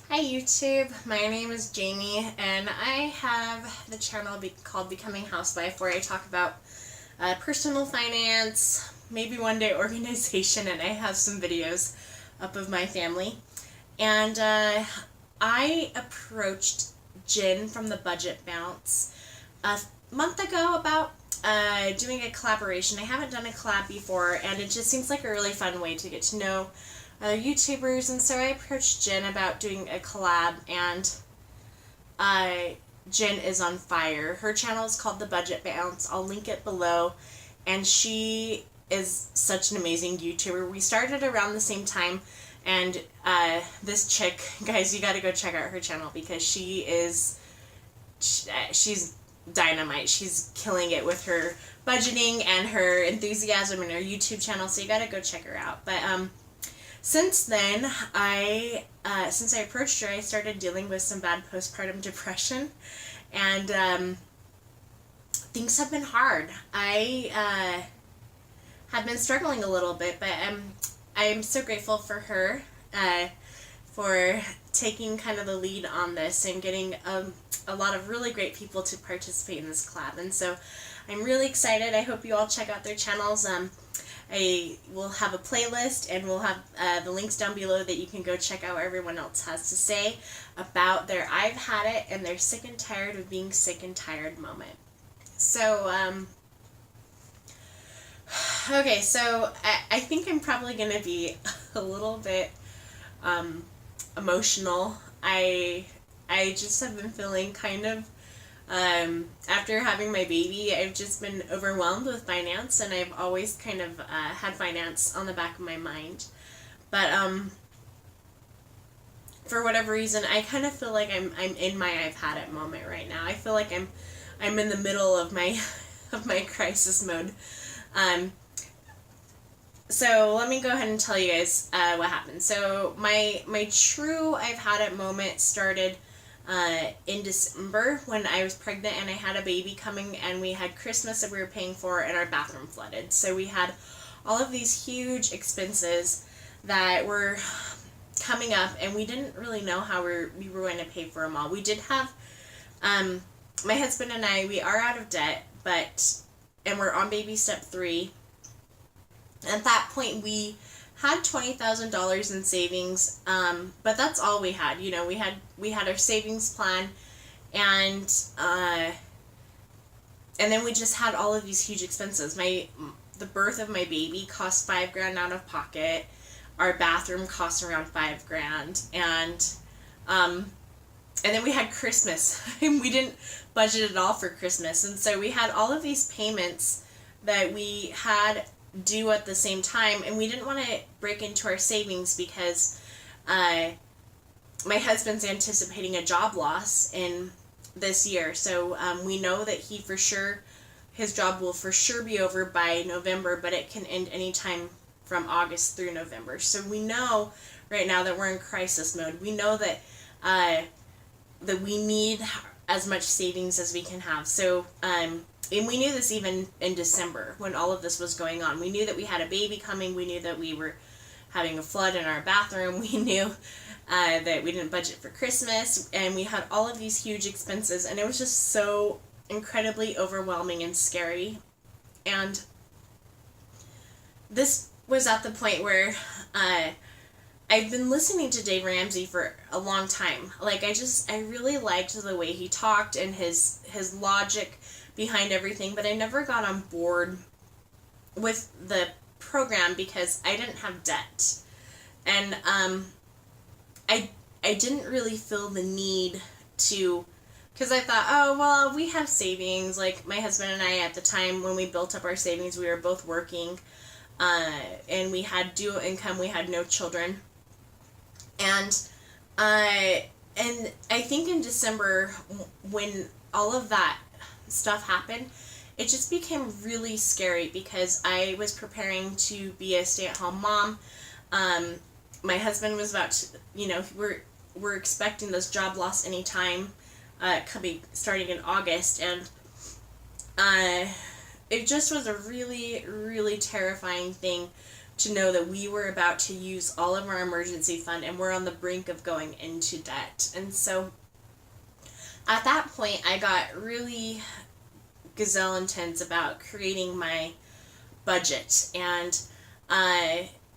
Hi YouTube, my name is Jamie and I have the channel called Becoming Housewife where I talk about personal finance, maybe one day organization, and I have some videos up of my family. And I approached Jen from the Budget Bounce a month ago about doing a collaboration. I haven't done a collab before and it just seems like a really fun way to get to know other YouTubers, and so I approached Jen about doing a collab, and Jen is on fire. Her channel is called The Budget Bounce. I'll link it below, and she is such an amazing YouTuber. We started around the same time, and this chick, guys, you gotta go check out her channel because she's dynamite. She's killing it with her budgeting and her enthusiasm and her YouTube channel, so you gotta go check her out. But since then, since I approached her, I started dealing with some bad postpartum depression, and things have been hard. I have been struggling a little bit, but I'm so grateful for her for taking kind of the lead on this and getting a lot of really great people to participate in this collab. And so I'm really excited. I hope you all check out their channels. I will have a playlist, and we'll have the links down below that you can go check out what everyone else has to say about their I've had it and their sick and tired of being sick and tired moment. So, okay, so I think I'm probably going to be a little bit emotional. I just have been feeling kind of after having my baby, I've just been overwhelmed with finance, and I've always kind of had finance on the back of my mind. But for whatever reason, I kind of feel like I'm in my I've had it moment right now. I feel like I'm in the middle of my of my crisis mode. So let me go ahead and tell you guys what happened. So my true I've had it moment started in December when I was pregnant and I had a baby coming, and we had Christmas that we were paying for, and our bathroom flooded. So we had all of these huge expenses that were coming up, and we didn't really know how we were going to pay for them all. We did have, my husband and I, we are out of debt, and we're on baby step 3. At that point, we had $20,000 in savings, but that's all we had. You know, we had our savings plan, and then we just had all of these huge expenses. The birth of my baby cost $5,000 out of pocket. Our bathroom cost around $5,000, and then we had Christmas. We didn't budget at all for Christmas, and so we had all of these payments that we had due at the same time, and we didn't want to break into our savings because my husband's anticipating a job loss in this year. So we know that his job will for sure be over by November, but it can end anytime from August through November. So we know right now that we're in crisis mode. We know that that we need as much savings as we can have. So and we knew this even in December when all of this was going on. We knew that we had a baby coming. We knew that we were having a flood in our bathroom. We knew that we didn't budget for Christmas, and we had all of these huge expenses, and it was just so incredibly overwhelming and scary. And this was at the point where I've been listening to Dave Ramsey for a long time. Like, I really liked the way he talked and his logic behind everything, but I never got on board with the program because I didn't have debt, and I didn't really feel the need to, because I thought, oh well, we have savings. Like, my husband and I at the time when we built up our savings, we were both working, and we had dual income. We had no children, and I think in December when all of that stuff happened, it just became really scary because I was preparing to be a stay-at-home mom. My husband was about to, we're expecting this job loss anytime, starting in August, and it just was a really, really terrifying thing to know that we were about to use all of our emergency fund and we're on the brink of going into debt. And so at that point, I got really gazelle intense about creating my budget and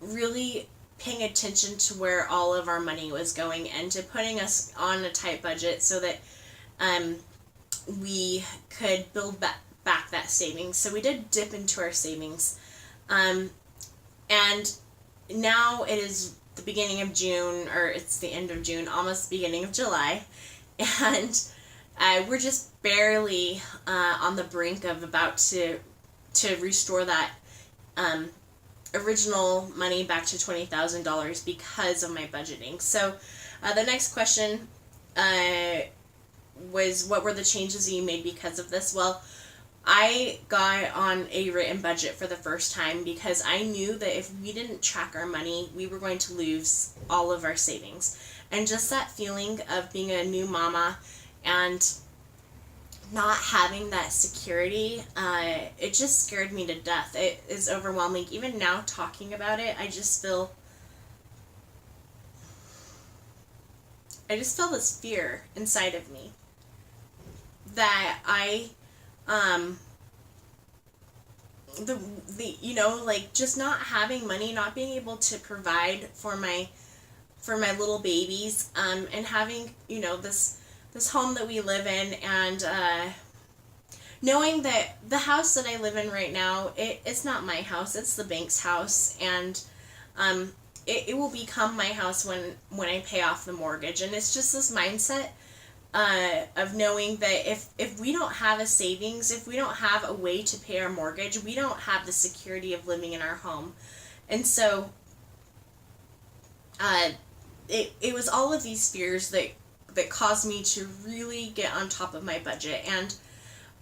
really paying attention to where all of our money was going and to putting us on a tight budget so that we could build back that savings. So we did dip into our savings. And now it is the beginning of June, or it's the end of June, almost the beginning of July. And we're just barely on the brink of about to restore that original money back to $20,000 because of my budgeting. So the next question was, what were the changes you made because of this? Well, I got on a written budget for the first time because I knew that if we didn't track our money, we were going to lose all of our savings. And just that feeling of being a new mama and not having that security, it just scared me to death. It is overwhelming. Even now talking about it, I just feel this fear inside of me that like just not having money, not being able to provide for my little babies, and having, this home that we live in, and knowing that the house that I live in right now, it's not my house, it's the bank's house, and it will become my house when I pay off the mortgage. And it's just this mindset of knowing that if we don't have a savings, if we don't have a way to pay our mortgage, we don't have the security of living in our home. And so it was all of these fears that caused me to really get on top of my budget. And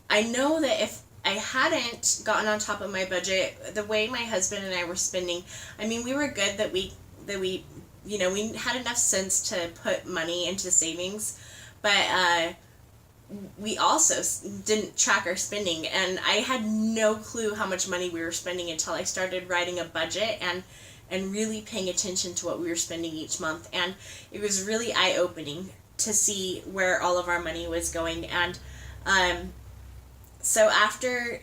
I know that if I hadn't gotten on top of my budget, the way my husband and I were spending, we were good that we we had enough sense to put money into savings, but we also didn't track our spending, and I had no clue how much money we were spending until I started writing a budget and really paying attention to what we were spending each month. And it was really eye-opening to see where all of our money was going. And so after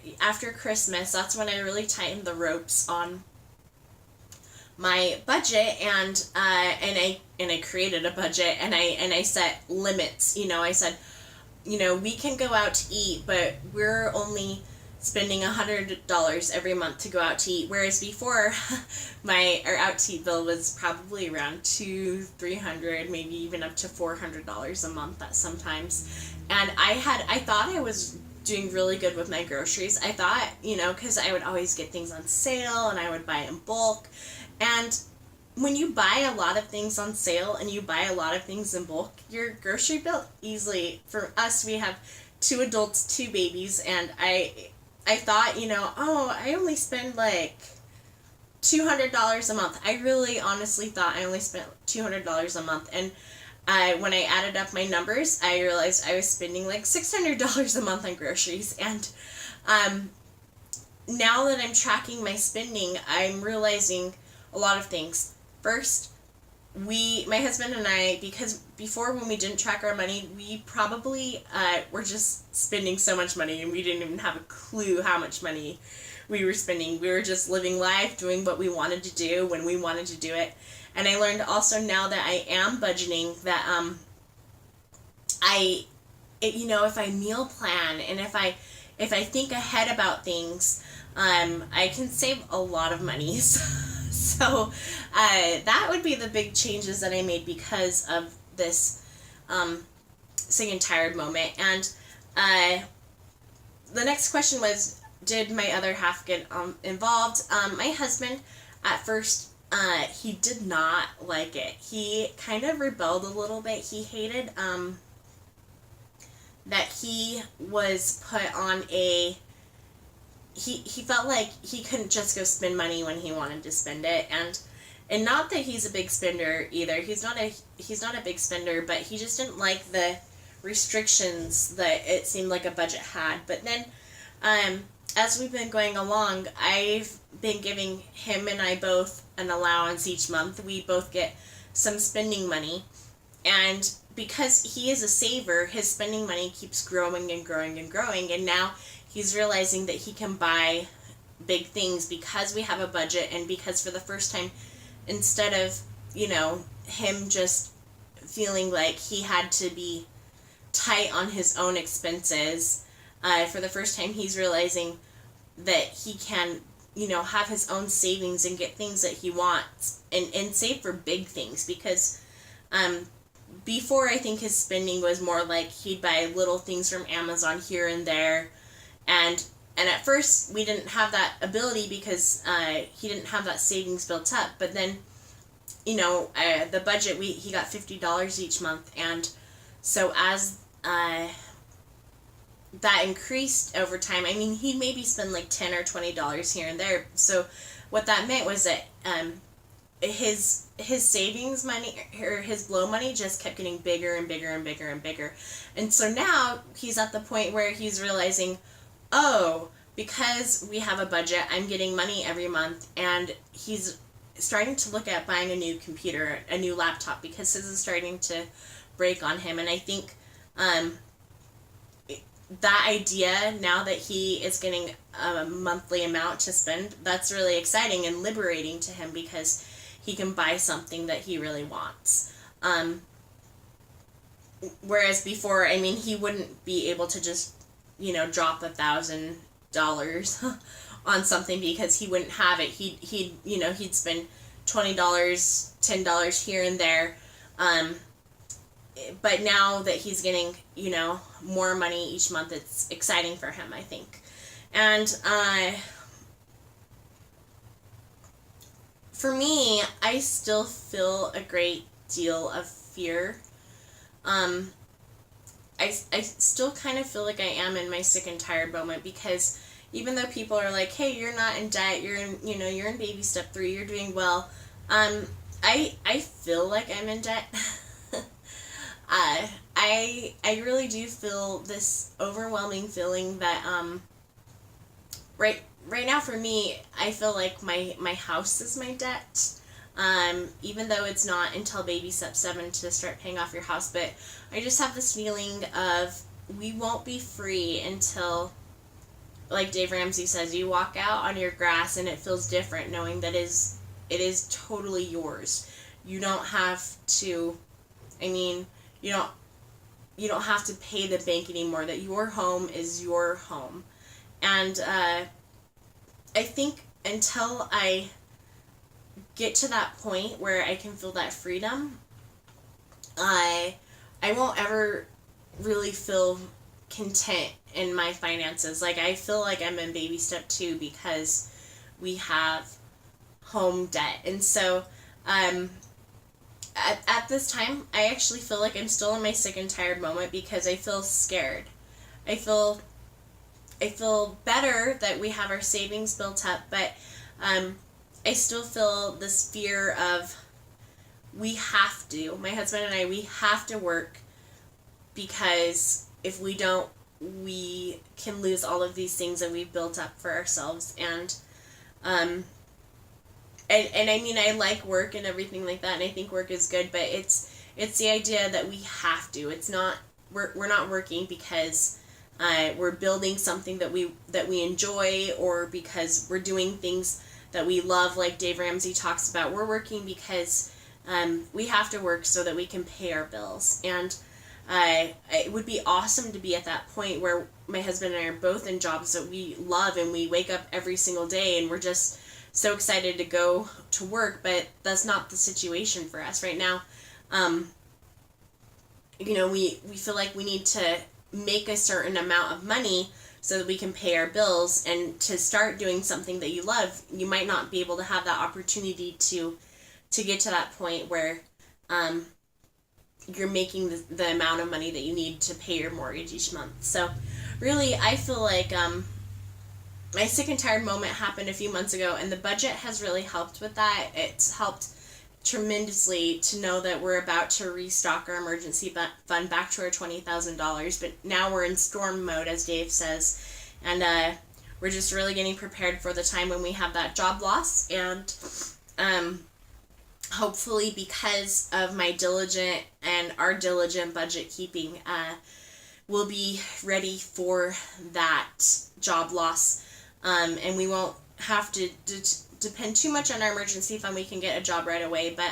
Christmas, that's when I really tightened the ropes on my budget, and I created a budget, and I set limits. I said, we can go out to eat, but we're only spending $100 every month to go out to eat. Whereas before, our out to eat bill was probably around $200-300, maybe even up to $400 a month at sometimes. And I thought I was doing really good with my groceries. I thought, because I would always get things on sale and I would buy in bulk. And when you buy a lot of things on sale and you buy a lot of things in bulk, your grocery bill easily, for us, we have 2 adults, 2 babies, and I thought, I only spend like $200 a month. I really honestly thought I only spent $200 a month. And when I added up my numbers, I realized I was spending like $600 a month on groceries. And now that I'm tracking my spending, I'm realizing a lot of things. First, my husband and I, because before when we didn't track our money, we probably were just spending so much money and we didn't even have a clue how much money we were spending. We were just living life, doing what we wanted to do when we wanted to do it. And I learned also now that I am budgeting that if I meal plan and if I think ahead about things, I can save a lot of money. So that would be the big changes that I made because of this sick and tired moment. And the next question was, did my other half get involved? My husband, at first, he did not like it. He kind of rebelled a little bit. He hated that he was put on a... He felt like he couldn't just go spend money when he wanted to spend it, and not that he's a big spender either. He's not a big spender, but he just didn't like the restrictions that it seemed like a budget had. But then as we've been going along, I've been giving him and I both an allowance each month. We both get some spending money. And because he is a saver, his spending money keeps growing and growing and growing. And now he's realizing that he can buy big things because we have a budget, and because for the first time, instead of, him just feeling like he had to be tight on his own expenses, for the first time he's realizing that he can, have his own savings and get things that he wants, and save for big things. Because before, I think his spending was more like he'd buy little things from Amazon here and there, and at first we didn't have that ability because he didn't have that savings built up. But then, the budget, he got $50 each month, and so as that increased over time, he'd maybe spend like $10 or $20 here and there. So what that meant was that his savings money, or his blow money, just kept getting bigger and bigger and bigger and bigger. And so now he's at the point where he's realizing, oh, because we have a budget, I'm getting money every month, and he's starting to look at buying a new computer, a new laptop, because his is starting to break on him. And I think that idea, now that he is getting a monthly amount to spend, that's really exciting and liberating to him, because he can buy something that he really wants. Whereas before, he wouldn't be able to just, drop $1,000 on something, because he wouldn't have it. He'd spend $20, $10 here and there. But now that he's getting, more money each month, it's exciting for him, I think. And for me, I still feel a great deal of fear. I still kind of feel like I am in my sick and tired moment, because even though people are like, hey, you're not in debt, you're in baby step 3, you're doing well, I feel like I'm in debt. I really do feel this overwhelming feeling that right now for me, I feel like my house is my debt. Even though it's not until baby step 7 to start paying off your house, but I just have this feeling of we won't be free until, like Dave Ramsey says, you walk out on your grass and it feels different, knowing that it is totally yours. You don't have to, you don't have to pay the bank anymore, that your home is your home. And I think until I get to that point where I can feel that freedom, I won't ever really feel content in my finances. Like, I feel like I'm in baby step 2 because we have home debt. And so at this time, I actually feel like I'm still in my sick and tired moment, because I feel scared. I feel better that we have our savings built up, but I still feel this fear of my husband and I, we have to work, because if we don't, we can lose all of these things that we've built up for ourselves. And I like work and everything like that, and I think work is good, but it's the idea that we have to. It's not, we're not working because we're building something that we enjoy, or because we're doing things that we love, like Dave Ramsey talks about. We're working because we have to work so that we can pay our bills. And it would be awesome to be at that point where my husband and I are both in jobs that we love, and we wake up every single day and we're just so excited to go to work, but that's not the situation for us right now. We feel like we need to make a certain amount of money so that we can pay our bills, and to start doing something that you love, you might not be able to have that opportunity to get to that point where you're making the amount of money that you need to pay your mortgage each month. So really, I feel like my sick and tired moment happened a few months ago, and the budget has really helped with that. It's helped tremendously to know that we're about to restock our emergency fund back to our $20,000, but now we're in storm mode, as Dave says, and we're just really getting prepared for the time when we have that job loss. And hopefully, because of my diligent and our diligent budget keeping, we'll be ready for that job loss, and we won't have to depend too much on our emergency fund. We can get a job right away, but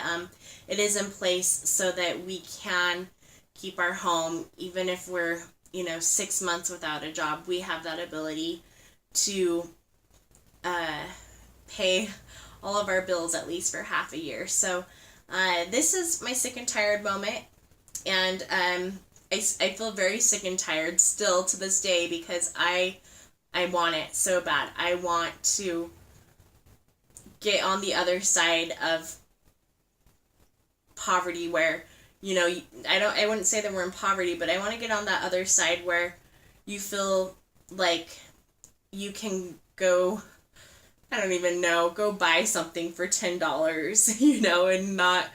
it is in place so that we can keep our home, even if we're 6 months without a job. We have that ability to pay all of our bills at least for half a year. So this is my sick and tired moment, and I feel very sick and tired still to this day, because I want it so bad. I want to get on the other side of poverty where, I wouldn't say that we're in poverty, but I want to get on that other side where you feel like you can go, I don't even know, go buy something for $10, and not,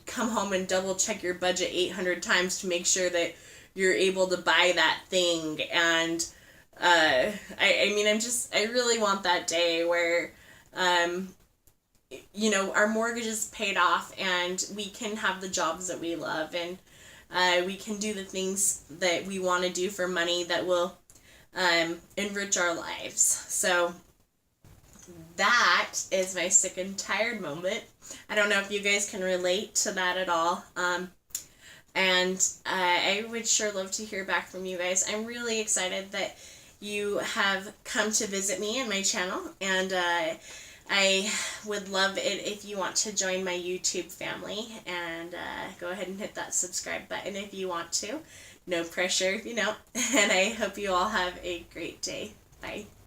come home and double check your budget 800 times to make sure that you're able to buy that thing. And I really want that day where our mortgage is paid off and we can have the jobs that we love, and we can do the things that we want to do for money that will enrich our lives. So that is my sick and tired moment. I don't know if you guys can relate to that at all. And I would sure love to hear back from you guys. I'm really excited that you have come to visit me and my channel, and I would love it if you want to join my YouTube family, and go ahead and hit that subscribe button if you want to. No pressure, and I hope you all have a great day. Bye.